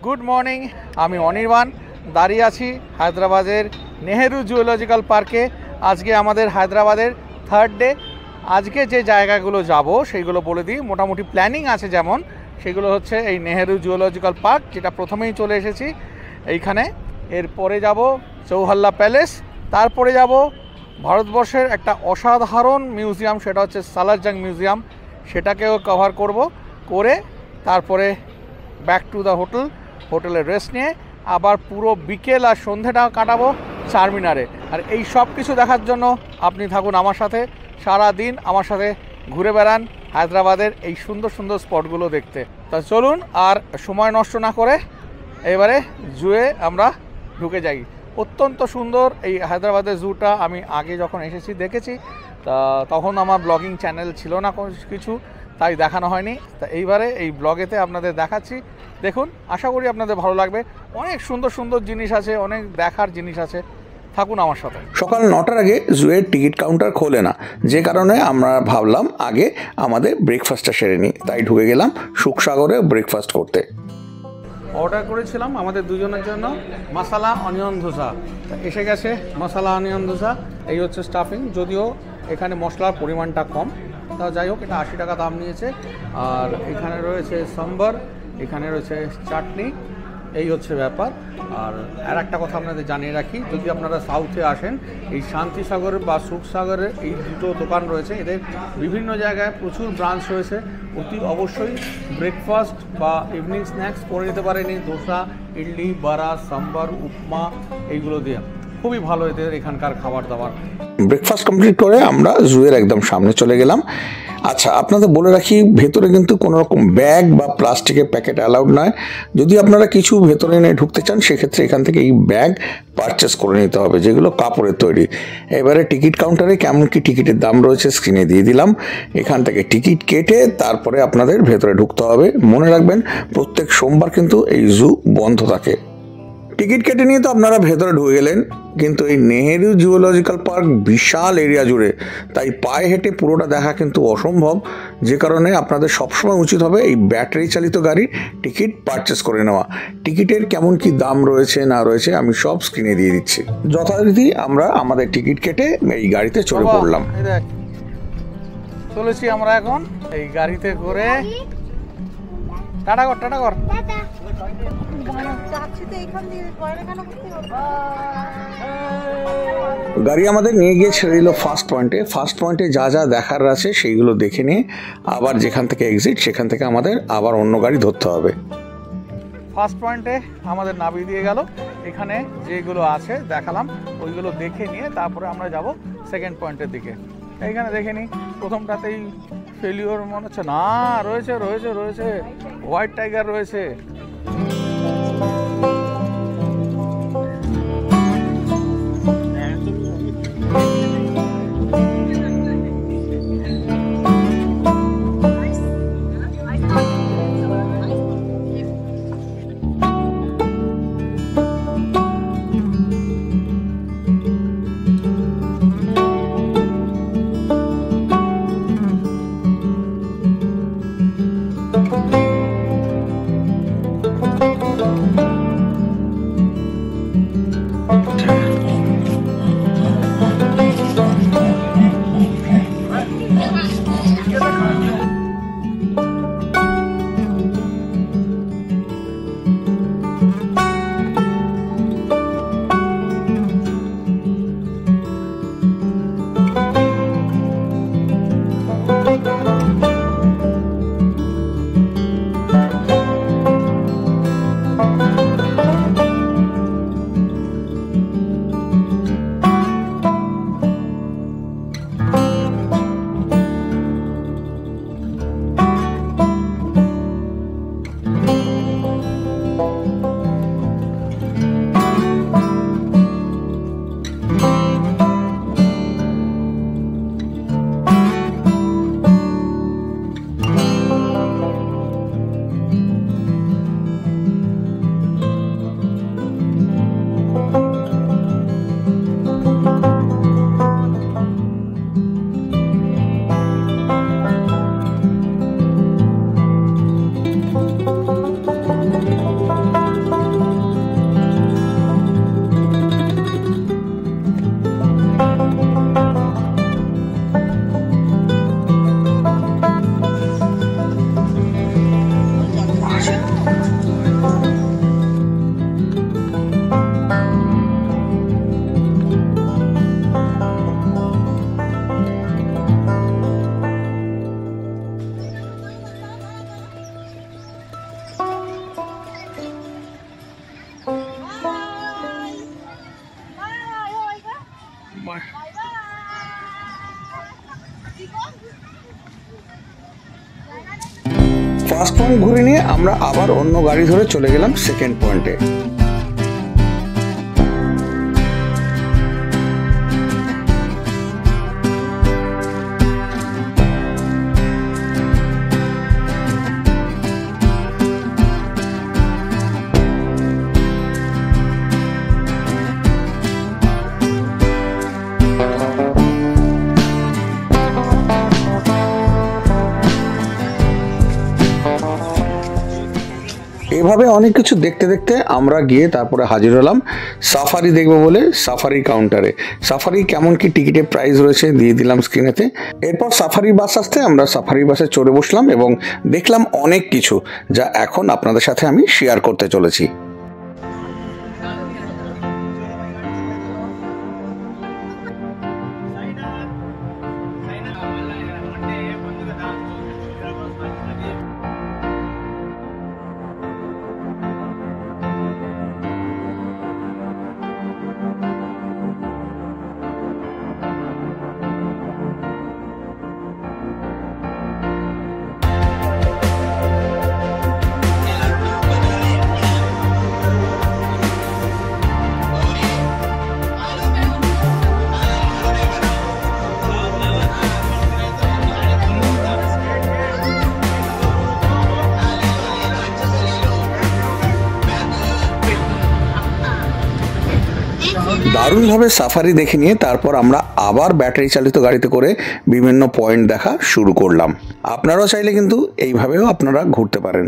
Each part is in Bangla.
গুড মর্নিং, আমি অনির্বাণ দাঁড়িয়ে আছি হায়দ্রাবাদের নেহেরু জুওলজিক্যাল পার্কে। আজকে আমাদের হায়দ্রাবাদের থার্ড ডে। আজকে যে জায়গাগুলো যাব সেইগুলো বলে দিই। মোটামুটি প্ল্যানিং আছে, যেমন সেগুলো হচ্ছে এই নেহেরু জুওলজিক্যাল পার্ক, যেটা প্রথমেই চলে এসেছি এইখানে। এরপরে যাব চৌহাল্লা প্যালেস, তারপরে যাব ভারতবর্ষের একটা অসাধারণ মিউজিয়াম, সেটা হচ্ছে সালারজাং মিউজিয়াম, সেটাকেও কভার করে তারপরে ব্যাক টু দ্য হোটেলে রেস্ট নিয়ে আবার পুরো বিকেল আর সন্ধেটা কাটাবো চারমিনারে। আর এই সব কিছু দেখার জন্য আপনি থাকুন আমার সাথে, সারা দিন আমার সাথে ঘুরে বেড়ান হায়দ্রাবাদের এই সুন্দর সুন্দর স্পটগুলো দেখতে। তা চলুন আর সময় নষ্ট না করে এবারে জুয়ে আমরা ঢুকে যাই। অত্যন্ত সুন্দর এই হায়দ্রাবাদের জুটা। আমি আগে যখন এসেছি দেখেছি, তা তখন আমার ব্লগিং চ্যানেল ছিল না কিছু, তাই দেখানো হয়নি। তা এইবারে এই ব্লগেতে আপনাদের দেখাচ্ছি, দেখুন, আশা করি আপনাদের ভালো লাগবে। অনেক সুন্দর সুন্দর জিনিস আছে, অনেক দেখার জিনিস আছে, থাকুন আমার সাথে। সকাল 9টার আগে জুয়ের টিকিট কাউন্টার খোলে না, যে কারণে আমরা ভাবলাম আগে আমাদের ব্রেকফাস্টটা সেরে নিই, তাই ঢুকে গেলাম সুখসাগরে ব্রেকফাস্ট করতে। অর্ডার করেছিলাম আমাদের দুজনের জন্য মশালা অনিয়ন ধোসা, এসে গেছে মশালা অনিয়ন ধোসা। এই হচ্ছে স্টাফিং, যদিও এখানে মশলার পরিমাণটা কম, তা যাই হোক এটা 80 টাকা দাম নিয়েছে। আর এখানে রয়েছে সাম্বার, এখানে রয়েছে চাটনি, এই হচ্ছে ব্যাপার। আর একটা কথা আপনাদের জানিয়ে রাখি, যদি আপনারা সাউথে আসেন, এই শান্তিসাগর বা সুখসাগরের এই দুটো দোকান রয়েছে, এদের বিভিন্ন জায়গায় প্রচুর ব্রাঞ্চ রয়েছে। অতি অবশ্যই ব্রেকফাস্ট বা ইভিনিং স্ন্যাক্স করে নিতে পারেন এই ধোসা, ইডলি, বড়া, সাম্বার, উপমা, এইগুলো দিয়ে। খুবই ভালো এদের এখানকার খাবার দাবার। ব্রেকফাস্ট কমপ্লিট করে আমরা জুয়ের একদম সামনে চলে গেলাম। আচ্ছা, আপনাদের বলে রাখি, ভেতরে কিন্তু কোনো রকম ব্যাগ বা প্লাস্টিকের প্যাকেট অ্যালাউড নয়। যদি আপনারা কিছু ভেতরে নিয়ে ঢুকতে চান, সেক্ষেত্রে এখান থেকে এই ব্যাগ পারচেস করে নিতে হবে, যেগুলো কাপড়ের তৈরি। এবারে টিকিট কাউন্টারে কেমন কি টিকিটের দাম রয়েছে স্ক্রিনে দিয়ে দিলাম। এখান থেকে টিকিট কেটে তারপরে আপনাদের ভেতরে ঢুকতে হবে। মনে রাখবেন, প্রত্যেক সোমবার কিন্তু এই জু বন্ধ থাকে। টিকিট কেটে নিয়ে তো আপনারা ভেতরে ঢুকে গেলেন, কিন্তু এই নেহেরু জুওলজিক্যাল পার্ক বিশাল এরিয়া জুড়ে, তাই পায়ে হেঁটে পুরোটা দেখা কিন্তু অসম্ভব, যে কারণে আপনাদের সবসময় উচিত হবে এই ব্যাটারি চালিত গাড়ির টিকিট পারচেস করে নেওয়া। টিকিটের কেমন কি দাম রয়েছে না রয়েছে আমি সব স্ক্রিনে দিয়ে দিচ্ছি। যথারীতি আমরা আমাদের টিকিট কেটে এই গাড়িতে চড়ে পড়লাম। চলেছি আমরা এখন এই গাড়িতে করে। টাটা কর, টাটা কর। গাড়ি আমাদের নিয়ে গিয়ে ছেড়ে দিল ফার্স্ট পয়েন্টে যা যা দেখার আছে সেইগুলো দেখে নিয়ে আবার যেখান থেকে এক্সিট, সেখান থেকে আমাদের আবার অন্য গাড়ি ধরতে হবে। ফার্স্ট পয়েন্টে আমাদের নামিয়ে দিয়ে গেল। এখানে যেগুলো আছে দেখালাম, ওইগুলো দেখে নিয়ে তারপরে আমরা যাব সেকেন্ড পয়েন্টের দিকে। এইখানে দেখে নিই, প্রথমটাতেই ফেলিওর মনে হচ্ছে না, রয়েছে রয়েছে রয়েছে হোয়াইট টাইগার রয়েছে। ফার্স্ট পয়েন্ট ঘুরে নিয়ে আমরা আবার অন্য গাড়ি ধরে চলে গেলাম সেকেন্ড পয়েন্টে। এভাবে অনেক কিছু দেখতে দেখতে আমরা গিয়ে তারপরে হাজির হলাম সাফারি দেখবো বলে সাফারি কাউন্টারে। সাফারি কেমন কি টিকিটের প্রাইস রয়েছে দিয়ে দিলাম স্ক্রিনেতে। এরপর সাফারি বাস আসতে আমরা সাফারি বাসে চড়ে বসলাম এবং দেখলাম অনেক কিছু, যা এখন আপনাদের সাথে আমি শেয়ার করতে চলেছি। দারুণভাবে সাফারি দেখে নিয়ে তারপর আমরা আবার ব্যাটারি চালিত গাড়িতে করে বিভিন্ন পয়েন্ট দেখা শুরু করলাম। আপনারাও চাইলে কিন্তু এইভাবেও আপনারা ঘুরতে পারেন।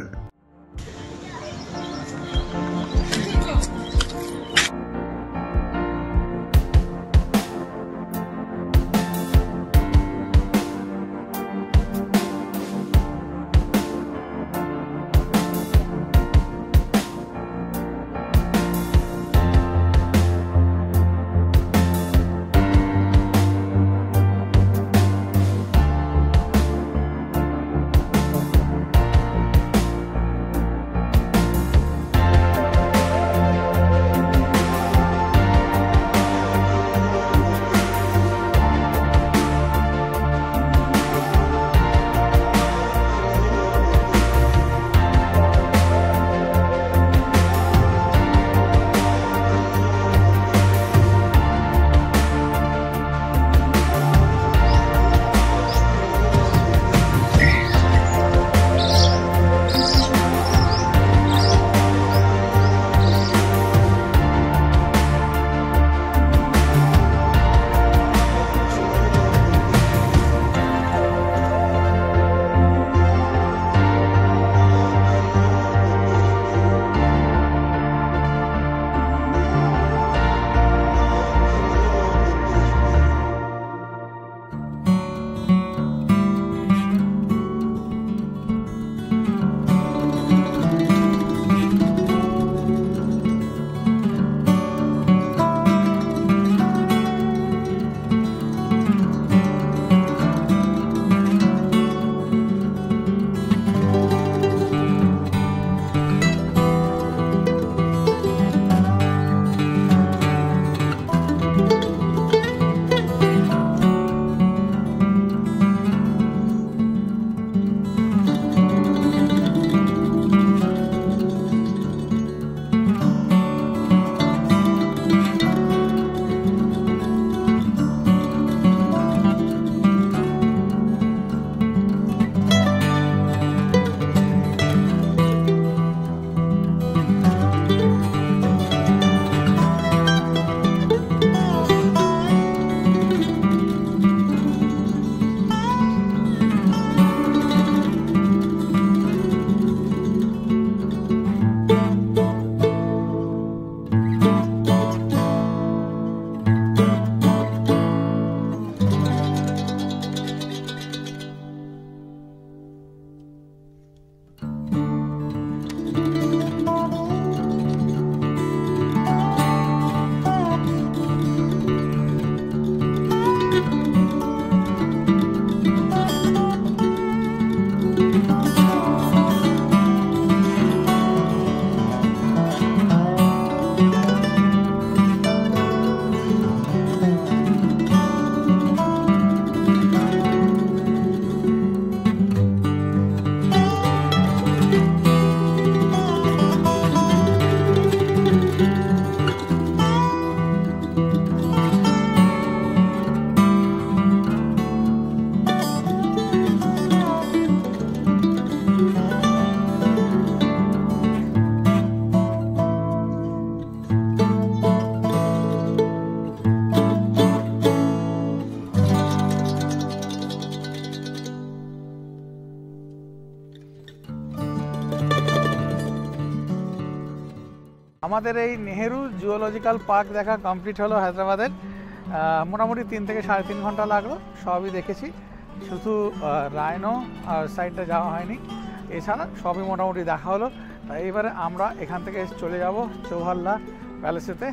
আমাদের এই নেহেরু জুওলজিক্যাল পার্ক দেখা কমপ্লিট হলো হায়দ্রাবাদের। মোটামুটি 3 থেকে 3.5 ঘন্টা লাগলো, সবই দেখেছি। শুধু রাইনো আর সাইডটা যাওয়া হয়নি, এছাড়া সবই মোটামুটি দেখা হলো। তাই এবারে আমরা এখান থেকে চলে যাব চৌহল্লা প্যালেসেতে।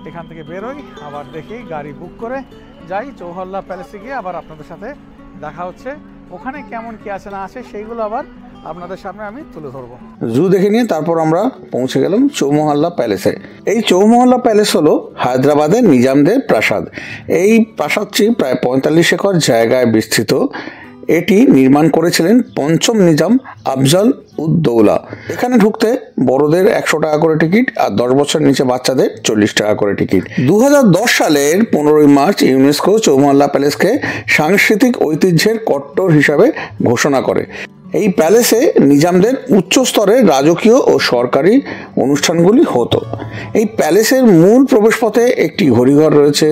এখান থেকে বেরোই, আবার দেখি গাড়ি বুক করে যাই চৌহল্লা প্যালেসে গিয়ে আবার আপনাদের সাথে দেখা হচ্ছে। ওখানে কেমন কি আছে না আছে সেইগুলো আবার আপনাদের সামনে আমি তুলে ধরবো। জু দেখে নিয়ে তারপর আমরা পৌঁছে গেলাম চৌমহল্লা প্যালেসে। এই চৌমহল্লা প্যালেস হলো হায়দ্রাবাদের নিজামদের প্রাসাদ। এই প্রাসাদটি প্রায় 45 একর জায়গায় বিস্তৃত। এটি নির্মাণ করেছিলেন পঞ্চম নিজাম আফজল উদ্দৌলা। এখানে ঢুকতে বড়দের 100 টাকা করে টিকিট আর 10 বছর নিচে বাচ্চাদের 40 টাকা করে টিকিট। 2010 সালের 15ই মার্চ ইউনেস্কো চৌমহল্লা প্যালেসকে সাংস্কৃতিক ঐতিহ্যের কট্টর হিসাবে ঘোষণা করে। এই প্যালেসে নিজামদের উচ্চ স্তরের রাজকীয় ও সরকারি অনুষ্ঠানগুলি হতো। এই প্যালেসের মূল প্রবেশপথে একটি ঘড়িঘর রয়েছে,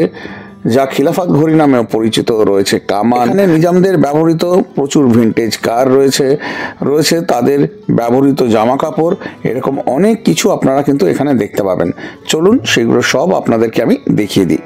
যা খিলাফত ঘড়ি নামেও পরিচিত। রয়েছে কামান, এখানে নিজামদের ব্যবহৃত প্রচুর ভিন্টেজ কার রয়েছে তাদের ব্যবহৃত জামা কাপড়, এরকম অনেক কিছু আপনারা কিন্তু এখানে দেখতে পাবেন। চলুন সেগুলো সব আপনাদেরকে আমি দেখিয়ে দিই।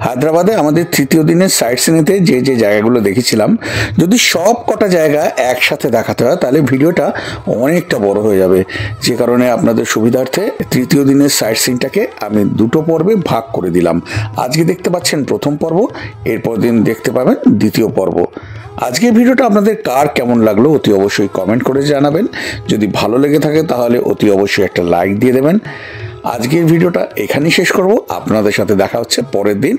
হায়দ্রাবাদে আমাদের তৃতীয় দিনের সাইট সিনেতে যে যে জায়গাগুলো দেখেছিলাম, যদি সব কটা জায়গা একসাথে দেখাতে হয় তাহলে ভিডিওটা অনেকটা বড় হয়ে যাবে। যে কারণে আপনাদের সুবিধার্থে তৃতীয় দিনের সাইট সিনটাকে আমি দুটো পর্বে ভাগ করে দিলাম। আজকে দেখতে পাচ্ছেন প্রথম পর্ব, এরপর দিন দেখতে পাবেন দ্বিতীয় পর্ব। আজকের ভিডিওটা আপনাদের কার কেমন লাগলো অতি অবশ্যই কমেন্ট করে জানাবেন। যদি ভালো লেগে থাকে তাহলে অতি অবশ্যই একটা লাইক দিয়ে দেবেন। আজকের ভিডিওটা এখানেই শেষ করব। আপনাদের সাথে দেখা হচ্ছে পরের দিন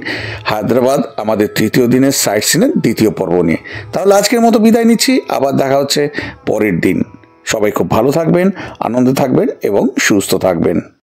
হায়দ্রাবাদ আমাদের তৃতীয় দিনের সাইট সিনের দ্বিতীয় পর্ব নিয়ে। তাহলে আজকের মতো বিদায় নিচ্ছি, আবার দেখা হচ্ছে পরের দিন। সবাই খুব ভালো থাকবেন, আনন্দে থাকবেন এবং সুস্থ থাকবেন।